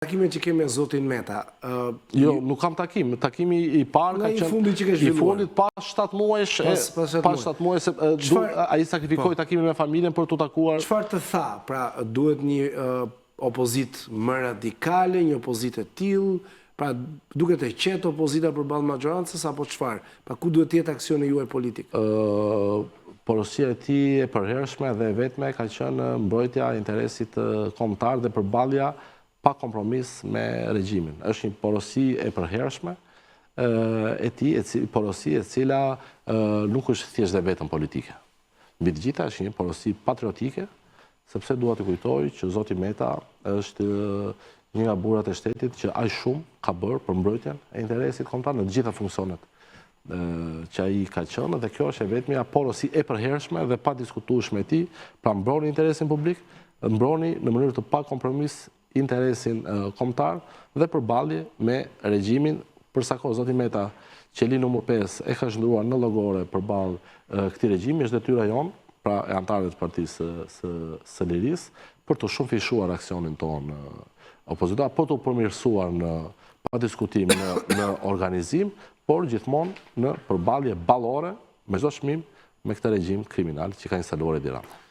Takimin që kemi me zotin Meta. Jo, nuk kam takim. Takimi i parë ka qenë i fundit që ke zhvilluar. I fundit pas 7 muajsh. Pas 7 muajsh ai sakrifikoi takimin me familjen për t'u takuar. Çfarë të tha? Pra duhet një opozit më radikale, një opozit e tillë, pra duket e qetë opozita përballë majorancës apo çfarë? Pa ku duhet të jetë aksioni juaj politik? Porosia e tij e përhershme dhe vetme ka qenë mbrojtja e interesit kombëtar dhe përballja pa kompromis me regjimin. Është një porosi e përhershme e tij, porosi e cila nuk është thjesht dhe vetëm politike. Mbi të gjitha është një porosi patriotike, sepse dua të kujtoj që zoti Meta është një nga burrat e shtetit që aq shumë ka bërë për mbrojtjen e interesit kombëtar në të gjitha funksionet që ai ka qenë, dhe kjo është e vetmja porosi e përhershme dhe pa diskutueshme e tij, pra mbroni interesin publik, mbroni në mënyrë të pa kompromis interesin kombëtar dhe përballje me regjimin. Për sa kohë zoti Meta, qeli numër 5, e ka zhndruar në llogore përballë këtij regjimi, është detyra jon, pra e antarëve të Partisë së Lirisë, për të shumë fishuar aksionin ton opozitar, për të përmirësuar në pa diskutim në organizim, por gjithmonë në përballje ballore me çdo çmim me këtë regjim kriminal që ka instaluar Edi Rama.